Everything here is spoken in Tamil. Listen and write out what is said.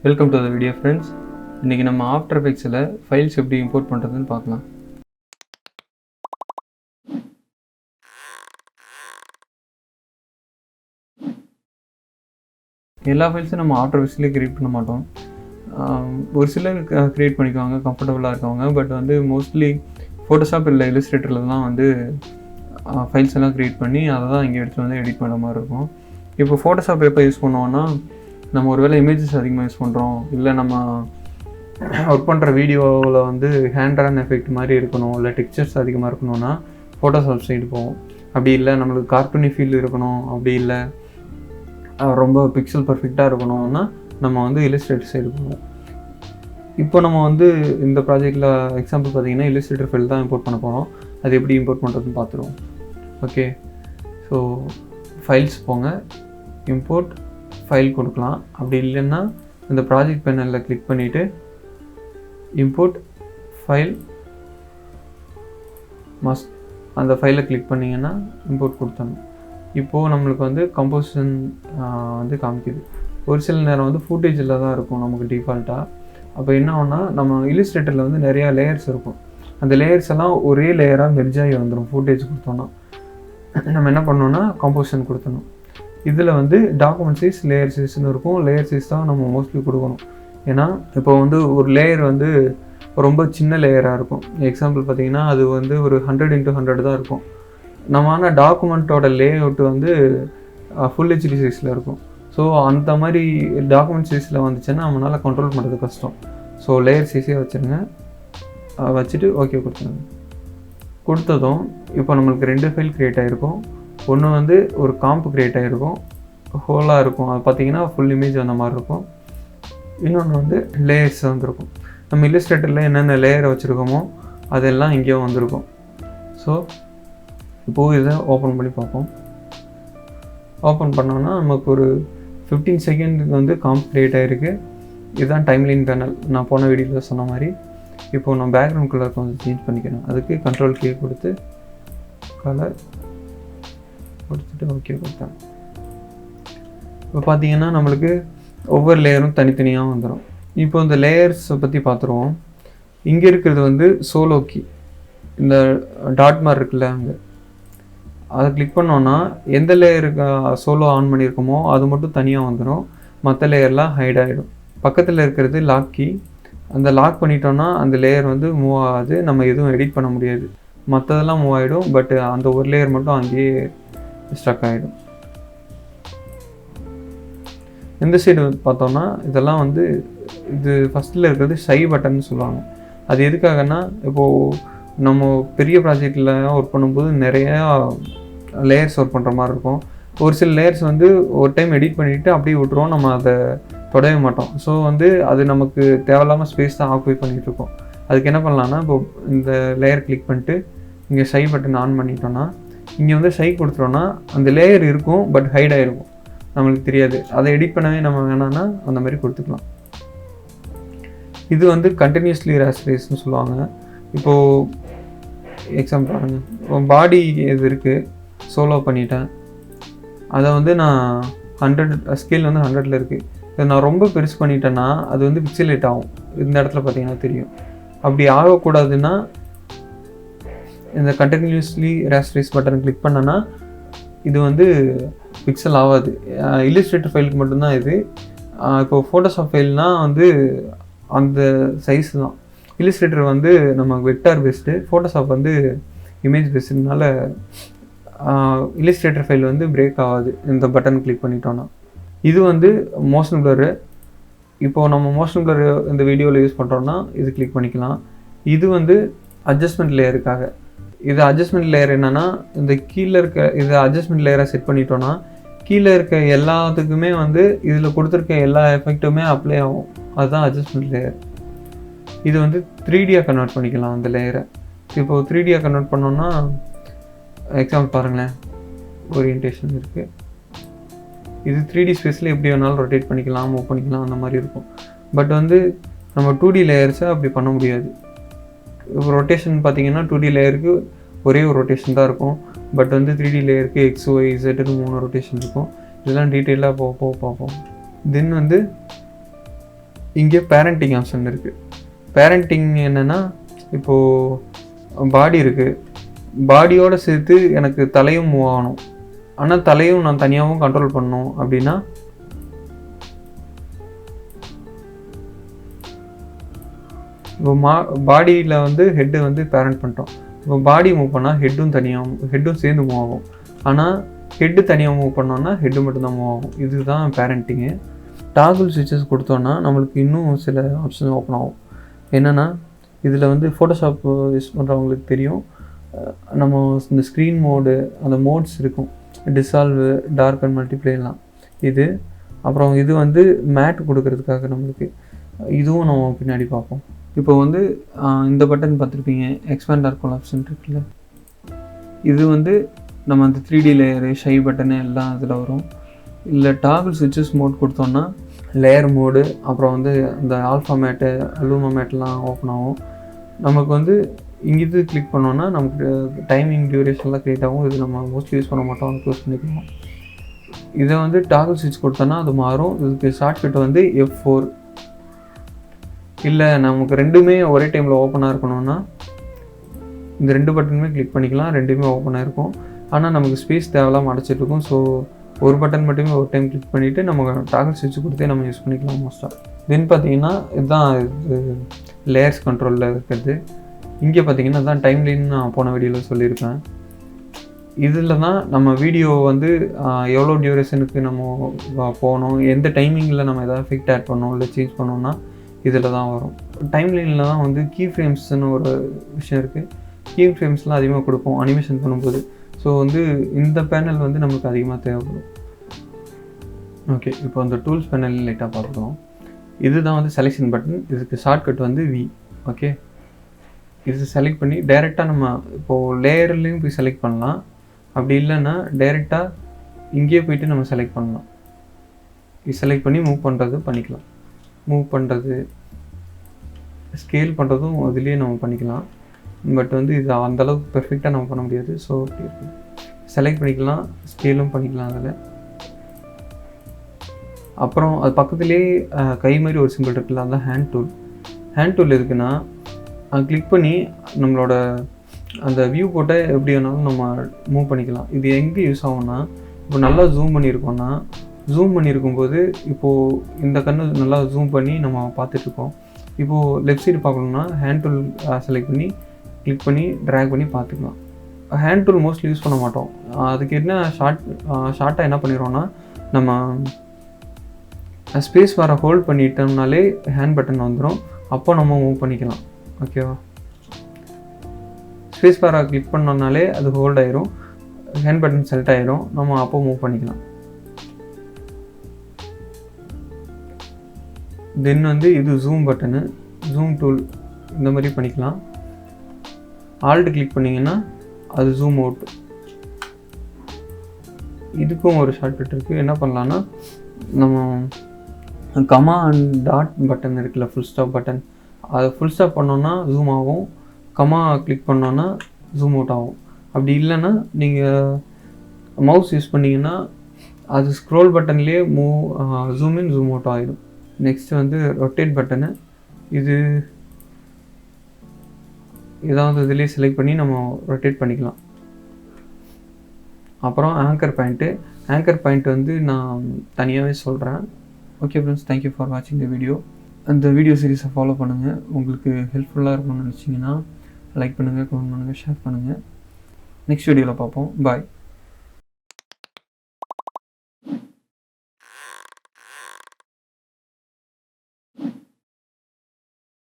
Welcome to the video friends. இன்றைக்கி நம்ம ஆஃப்டர் எஃபெக்ட்ஸில் ஃபைல்ஸ் எப்படி இம்போர்ட் பண்ணுறதுன்னு பார்க்கலாம். எல்லா ஃபைல்ஸும் நம்ம ஆஃப்டர் எஃபெக்ட்ஸ்லேயே க்ரியேட் பண்ண மாட்டோம். ஒரு சிலர் க்ரியேட் பண்ணிக்குவாங்க கம்ஃபர்டபுளாக இருக்கவங்க. பட் வந்து மோஸ்ட்லி ஃபோட்டோஷாப் இல்லை இல்லுஸ்ட்ரேட்டரில் தான் வந்து ஃபைல்ஸ் எல்லாம் க்ரியேட் பண்ணி அதை தான் இங்கே எடுத்துகிட்டு வந்து எடிட் பண்ணுற மாதிரி இருக்கும். இப்போ ஃபோட்டோஷாப் எப்போ யூஸ் பண்ணுவோன்னா, நம்ம ஒரு வேளை இமேஜஸ் அதிகமாக யூஸ் பண்ணுறோம், இல்லை நம்ம ஒர்க் பண்ணுற வீடியோவில் வந்து ஹேண்ட் எஃபெக்ட் மாதிரி இருக்கணும், இல்லை டெக்ஸ்சர்ஸ் அதிகமாக இருக்கணும்னா ஃபோட்டோஷாப் சைடு போவோம். அப்படி இல்லை நம்மளுக்கு கார்ட்டூனி ஃபீல் இருக்கணும், அப்படி இல்லை ரொம்ப பிக்சல் பர்ஃபெக்டாக இருக்கணும்னா நம்ம வந்து இல்லுஸ்ட்ரேட்டர் சைடு போவோம். இப்போ நம்ம வந்து இந்த ப்ராஜெக்டில் எக்ஸாம்பிள் பார்த்தீங்கன்னா இல்லுஸ்ட்ரேட்டர் ஃபைல் தான் இம்போர்ட் பண்ண போகிறோம். அது எப்படி இம்போர்ட் பண்ணுறதுன்னு பார்த்துருவோம். ஓகே, ஸோ ஃபைல்ஸ் போங்க, இம்போர்ட் ஃபைல் கொடுக்கலாம். அப்படி இல்லைன்னா இந்த ப்ராஜெக்ட் பேனலில் கிளிக் பண்ணிவிட்டு இம்போர்ட் ஃபைல் மஸ்ட் அந்த ஃபைலை கிளிக் பண்ணிங்கன்னா இம்போர்ட் கொடுத்தணும். இப்போது நம்மளுக்கு வந்து கம்போசிஷன் வந்து காமிக்குது. ஒரு சில நேரம் வந்து ஃபுட்டேஜில் தான் இருக்கும் நமக்கு டிஃபால்ட்டாக. அப்போ என்ன ஆகும்னா, நம்ம இல்லுஸ்ட்ரேட்டரில் வந்து நிறையா லேயர்ஸ் இருக்கும். அந்த லேயர்ஸ் எல்லாம் ஒரே லேயராக மெர்ஜ் ஆகி வந்துடும். ஃபுட்டேஜ் கொடுத்தோன்னா நம்ம என்ன பண்ணோன்னா கம்போசிஷன் கொடுத்தணும். இதில் வந்து டாக்குமெண்ட் சைஸ், லேயர் சைஸ்னு இருக்கும். லேயர் சைஸ் தான் நம்ம மோஸ்ட்லி கொடுக்கணும். ஏன்னா இப்போ வந்து ஒரு லேயர் வந்து ரொம்ப சின்ன லேயராக இருக்கும். எக்ஸாம்பிள் பார்த்திங்கன்னா அது வந்து ஒரு 100x100 தான் இருக்கும். நம்ம ஆனால் டாக்குமெண்ட்டோட லேஅவுட் வந்து ஃபுல் ஹெச்டி சைஸில் இருக்கும். ஸோ அந்த மாதிரி டாக்குமெண்ட் சைஸில் வந்துச்சுன்னா நம்மளால் கண்ட்ரோல் பண்ணுறது கஷ்டம். ஸோ லேயர் சைஸே வச்சுருங்க. வச்சுட்டு ஓகே கொடுத்துருங்க. கொடுத்ததும் இப்போ நம்மளுக்கு 2 ஃபைல் க்ரியேட் ஆகிருக்கும். ஒன்று வந்து ஒரு காம்ப் க்ரியேட் ஆகிருக்கும், ஹோலாக இருக்கும். அது பார்த்திங்கன்னா ஃபுல் இமேஜ் அந்த மாதிரி இருக்கும். இன்னொன்று வந்து லேயர்ஸ் வந்துருக்கும். நம்ம இல்லுஸ்ட்ரேட்டரில் என்னென்ன லேயரை வச்சுருக்கோமோ அதெல்லாம் இங்கேயும் வந்திருக்கும். ஸோ இப்போது இதை ஓப்பன் பண்ணி பார்ப்போம். ஓப்பன் பண்ணோன்னா நமக்கு ஒரு 15 செகண்டுக்கு வந்து காம்ப் க்ரியேட் ஆகிருக்கு. இதுதான் டைம்லைன் பேனல், நான் போன வீடியோவில் சொன்ன மாதிரி. இப்போது நான் பேக்ரவுண்ட் கலர் கொஞ்சம் சேஞ்ச் பண்ணிக்கிறேன். அதுக்கு கண்ட்ரோல் கீ கொடுத்து கலர் கொடுத்துட்டு ஓகே கொடுத்தேன். இப்போ பார்த்தீங்கன்னா நம்மளுக்கு ஒவ்வொரு லேயரும் தனித்தனியாக வந்துடும். இப்போ இந்த லேயர்ஸை பற்றி பார்த்துருவோம். இங்கே இருக்கிறது வந்து சோலோ கீ, இந்த டாட் மார்க் இருக்குல்ல, அங்கே அதை கிளிக் பண்ணோன்னா எந்த லேயருக்கு சோலோ ஆன் பண்ணியிருக்கோமோ அது மட்டும் தனியாக வந்துடும். மற்ற லேயர்லாம் ஹைட் ஆகிடும். பக்கத்தில் இருக்கிறது லாக் கீ. அந்த லாக் பண்ணிட்டோன்னா அந்த லேயர் வந்து மூவ் ஆகாது, நம்ம எதுவும் எடிட் பண்ண முடியாது. மற்றதெல்லாம் மூவ் ஆகிடும், பட் அந்த ஒரு லேயர் மட்டும் அங்கேயே ஸ்ட்ரக் ஆகிடும். இந்த சைடு பார்த்தோன்னா இதெல்லாம் வந்து இது ஃபஸ்ட்டில் இருக்கிறது ஷை பட்டன் சொல்லுவாங்க. அது எதுக்காகன்னா, இப்போது நம்ம பெரிய ப்ராஜெக்டில் ஒர்க் பண்ணும்போது நிறையா லேயர்ஸ் ஒர்க் பண்ணுற மாதிரி இருக்கும். ஒரு சில லேயர்ஸ் வந்து ஒரு டைம் எடிட் பண்ணிவிட்டு அப்படியே விட்டுருவோம், நம்ம அதை தொடவே மாட்டோம். ஸோ வந்து அது நமக்கு தேவையில்லாமல் ஸ்பேஸ் தான் ஆக்குபை பண்ணிகிட்டு இருக்கோம். அதுக்கு என்ன பண்ணலான்னா, இப்போது இந்த லேயர் கிளிக் பண்ணிட்டு இங்கே ஷை பட்டன் ஆன் பண்ணிட்டோன்னா, இங்கே வந்து ஷை கொடுத்துட்டோன்னா அந்த லேயர் இருக்கும், பட் ஹைட் ஆகிருக்கும், நம்மளுக்கு தெரியாது. அதை எடிட் பண்ணவே நம்ம வேணான்னா அந்த மாதிரி கொடுத்துக்கலாம். இது வந்து கண்டினியூஸ்லி ரேஸ்ன்னு சொல்லுவாங்க. இப்போது எக்ஸாம்பிள் பாருங்கள், பாடி இது இருக்குது, சோலோ பண்ணிட்டேன். அதை வந்து நான் 100 ஸ்கேல் வந்து 100ல் இருக்குது. இதை நான் ரொம்ப பெருசு பண்ணிட்டேன்னா அது வந்து பிக்சலேட் ஆகும். இந்த இடத்துல பார்த்தீங்கன்னா தெரியும். அப்படி ஆகக்கூடாதுன்னா இந்த கண்டினியூஸ்லி ரேஸ்ட்ரைஸ் பட்டன் கிளிக் பண்ணனா இது வந்து பிக்சல் ஆகாது. இல்லுஸ்ட்ரேட்டர் ஃபைலுக்கு மட்டும்தான் இது. இப்போ ஃபோட்டோஷாப் ஃபைல்னால் வந்து அந்த சைஸ் தான். இல்லுஸ்ட்ரேட்டர் வந்து நம்ம வெக்டார் பேஸ்டு, ஃபோட்டோஷாப் வந்து இமேஜ் பேஸ்டுனால இல்லுஸ்ட்ரேட்டர் ஃபைல் வந்து பிரேக் ஆகாது இந்த பட்டன் கிளிக் பண்ணிட்டோன்னா. இது வந்து மோஷன் ப்ளரு. இப்போது நம்ம மோஷன் ப்ளர் இந்த வீடியோவில் யூஸ் பண்ணுறோன்னா இது கிளிக் பண்ணிக்கலாம். இது வந்து அட்ஜஸ்ட்மெண்ட் லேயருக்காக. இது அட்ஜஸ்ட்மெண்ட் லேயர் என்னென்னா, இந்த கீழே இருக்க இது அட்ஜஸ்ட்மெண்ட் லேயரை செட் பண்ணிட்டோன்னா கீழே இருக்க எல்லாத்துக்குமே வந்து இதில் கொடுத்துருக்க எல்லா எஃபெக்ட்டுமே அப்ளை ஆகும். அதுதான் அட்ஜஸ்ட்மெண்ட் லேயர். இது வந்து 3Dயாக கன்வெர்ட் பண்ணிக்கலாம் அந்த லேயரை. இப்போது 3Dயாக கன்வெர்ட் பண்ணோன்னா எக்ஸாம்பிள் பாருங்களேன், ஓரியன்டேஷன் இருக்குது. இது 3D ஸ்பேஸில் எப்படி வேணாலும் ரொட்டேட் பண்ணிக்கலாம், மூவ் பண்ணிக்கலாம், அந்த மாதிரி இருக்கும். பட் வந்து நம்ம 2D லேயர்ஸை அப்படி பண்ண முடியாது. இப்போ ரொட்டேஷன் பார்த்திங்கன்னா 2D லேயருக்கு ஒரே ஒரு ரொட்டேஷன் தான் இருக்கும். பட் வந்து 3D லேயருக்கு XY Z 3 ரொட்டேஷன் இருக்கும். இதெல்லாம் டீட்டெயிலாக போக பார்ப்போம். தென் வந்து இங்கே பேரண்டிங் ஆப்ஷன் இருக்குது. பேரண்டிங் என்னென்னா, இப்போது பாடி இருக்குது, பாடியோடு சேர்த்து எனக்கு தலையும் மூவ் ஆகணும். ஆனால் தலையும் நான் தனியாகவும் கண்ட்ரோல் பண்ணணும் அப்படின்னா இப்போ பாடியில் வந்து ஹெட்டு வந்து பேரண்ட் பண்ணிட்டோம். இப்போ பாடி மூவ் பண்ணால் ஹெட்டும் சேர்ந்து மூவ் ஆகும். ஆனால் ஹெட்டு தனியாக மூவ் பண்ணோன்னா ஹெட்டு மட்டும்தான் மூவ் ஆகும். இதுதான் பேரண்டிங்கு. டாகுல் ஸ்விட்சஸ் கொடுத்தோன்னா நம்மளுக்கு இன்னும் சில ஆப்ஷன் ஓப்பன் ஆகும். என்னென்னா, இதில் வந்து ஃபோட்டோஷாப் யூஸ் பண்ணுறவங்களுக்கு தெரியும், நம்ம இந்த ஸ்க்ரீன் மோடு, அந்த மோட்ஸ் இருக்கும், டிசால்வு, டார்க் அண்ட் மல்டிப்ளேலாம். இது அப்புறம் இது வந்து மேட் கொடுக்கறதுக்காக நம்மளுக்கு, இதுவும் நம்ம பின்னாடி பார்ப்போம். இப்போ வந்து இந்த பட்டன் பார்த்துருப்பீங்க, எக்ஸ்பேண்ட் ஆர் கொலாப்ஸ்ன்னு இருக்குல்ல, இது வந்து நம்ம அந்த 3D லேயரு, ஷை பட்டனு எல்லாம் அதில் வரும். இல்லை டாகுல் ஸ்விட்சஸ் மோட் கொடுத்தோன்னா லேயர் மோடு, அப்புறம் வந்து இந்த ஆல்ஃபா மேட்டு, அலூமா மேட்லாம் ஓப்பன் ஆகும். நமக்கு வந்து இங்கிருந்து கிளிக் பண்ணோன்னா நமக்கு டைமிங் டியூரேஷன்லாம் க்ரியேட் ஆகும். இது நம்ம மோஸ்ட்லி யூஸ் பண்ண மாட்டோம், க்ளோஸ் பண்ணிக்கலாம். இதை வந்து டாகுல் ஸ்விட்ச் கொடுத்தோன்னா அது மாறும். இதுக்கு ஷார்ட்கட் வந்து F4. இல்லை நமக்கு ரெண்டுமே ஒரே டைமில் ஓப்பனாக இருக்கணும்னா இந்த 2 பட்டனுமே கிளிக் பண்ணிக்கலாம், ரெண்டுமே ஓப்பனாக இருக்கும். ஆனால் நமக்கு ஸ்பேஸ் தேவையில்லாமல் அடைச்சிட்ருக்கும். ஸோ ஒரு பட்டன் மட்டுமே ஒரு டைம் கிளிக் பண்ணிவிட்டு நம்ம டாகுல் ஸ்விட்ச் கொடுத்தே நம்ம யூஸ் பண்ணிக்கலாம் மோஸ்ட்டாக. தென் பார்த்தீங்கன்னா இதுதான் இது லேயர்ஸ் கண்ட்ரோலில் இருக்கிறது. இங்கே பார்த்தீங்கன்னா இதுதான் டைம்லைன், நான் போன வீடியோவில் சொல்லியிருப்பேன். இதில் தான் நம்ம வீடியோ வந்து எவ்வளோ டியூரேஷனுக்கு நம்ம போகணும், எந்த டைமிங்கில் நம்ம எதாவது எஃபெக்ட் ஆட் பண்ணோம் இல்லை சேஞ்ச் பண்ணோம்னா இதில் தான் வரும். டைம்லைனில் தான் வந்து கீ ஃப்ரேம்ஸ்னு ஒரு விஷயம் இருக்குது. கீ ஃப்ரேம்ஸ்லாம் அதிகமாக கொடுப்போம் அனிமேஷன் பண்ணும்போது. ஸோ வந்து இந்த பேனல் வந்து நமக்கு அதிகமாக தேவைப்படும். ஓகே, இப்போ அந்த டூல்ஸ் பேனல் லைட்டாக பார்க்கலாம். இதுதான் வந்து செலெக்ஷன் பட்டன். இதுக்கு ஷார்ட்கட் வந்து V. ஓகே, இது செலக்ட் பண்ணி டைரெக்டாக நம்ம இப்போது லேயர்லேயும் போய் செலக்ட் பண்ணலாம். அப்படி இல்லைன்னா டைரெக்டாக இங்கேயே போய்ட்டு நம்ம செலக்ட் பண்ணலாம். இது செலக்ட் பண்ணி மூவ் பண்ணுறது பண்ணிக்கலாம். மூவ் பண்ணுறது, ஸ்கேல் பண்ணுறதும் அதுலேயே நம்ம பண்ணிக்கலாம். பட் வந்து இது அந்தளவுக்கு பெர்ஃபெக்டாக நம்ம பண்ண முடியாது. ஸோ அப்படி இருக்குது, செலக்ட் பண்ணிக்கலாம், ஸ்கேலும் பண்ணிக்கலாம் அதில். அப்புறம் அது பக்கத்துலேயே கை மாதிரி ஒரு சிம்பிள் இருக்குல்ல, அதுதான் ஹேண்ட் டூல். ஹேண்ட் டூல் எதுக்குன்னா, கிளிக் பண்ணி நம்மளோட அந்த வியூ போட்ட எப்படி வேணாலும் நம்ம மூவ் பண்ணிக்கலாம். இது எங்கே யூஸ் ஆகும்னா, இப்போ நல்லா ஜூம் பண்ணியிருக்கோன்னா, ஜூம் பண்ணியிருக்கும்போது இப்போது இந்த கண்ணு நல்லா ஜூம் பண்ணி நம்ம பார்த்துட்ருக்கோம். இப்போது லெஃப்ட் சைடு பார்க்கணுன்னா ஹேண்ட் டூல் செலக்ட் பண்ணி கிளிக் பண்ணி ட்ராக் பண்ணி பார்த்துக்கலாம். ஹேண்ட் டூல் மோஸ்ட்லி யூஸ் பண்ண மாட்டோம். அதுக்கு என்ன ஷார்ட்டாக என்ன பண்ணிடுவோன்னா, நம்ம ஸ்பேஸ் பாரை ஹோல்ட் பண்ணிட்டோம்னாலே ஹேண்ட் பட்டன் வந்துடும். அப்போ நம்ம மூவ் பண்ணிக்கலாம். ஓகேவா, ஸ்பேஸ் பாரை கிளிக் பண்ணோம்னாலே அது ஹோல்ட் ஆயிரும், ஹேண்ட் பட்டன் செலக்ட் ஆயிரும், நம்ம அப்போ மூவ் பண்ணிக்கலாம். தென் வந்து இது ஜூம் பட்டனு, ஜூம் டூல் இந்த மாதிரி பண்ணிக்கலாம். ஆல்ட் கிளிக் பண்ணிங்கன்னா அது ஜூம் அவுட். இதுக்கும் ஒரு ஷார்ட்கட் இருக்குது. என்ன பண்ணலான்னா, நம்ம கமா அண்ட் டாட் பட்டன் இருக்குல்ல, ஃபுல் ஸ்டாப் பட்டன், அதை ஃபுல் ஸ்டாப் பண்ணோன்னா ஜூம் ஆகும், கமா கிளிக் பண்ணோன்னா ஜூம் அவுட் ஆகும். அப்படி இல்லைன்னா நீங்கள் மவுஸ் யூஸ் பண்ணிங்கன்னா அது ஸ்க்ரோல் பட்டன்லேயே ஜூம் இன் ஜூம் அவுட் ஆகிடும். நெக்ஸ்ட்டு வந்து ரொட்டேட் பட்டனு, இது ஏதாவது இதிலே செலக்ட் பண்ணி நம்ம ரொட்டேட் பண்ணிக்கலாம். அப்புறம் ஆங்கர் பாயிண்ட்டு வந்து நான் தனியாகவே சொல்கிறேன். ஓகே ஃப்ரெண்ட்ஸ், தேங்க்யூ ஃபார் வாட்சிங் த வீடியோ. அந்த வீடியோ சீரிஸை ஃபாலோ பண்ணுங்கள். உங்களுக்கு ஹெல்ப்ஃபுல்லாக இருக்கும்னு நினச்சிங்கன்னா லைக் பண்ணுங்கள், கமெண்ட் பண்ணுங்கள், ஷேர் பண்ணுங்கள். நெக்ஸ்ட் வீடியோவில் பார்ப்போம். பாய்.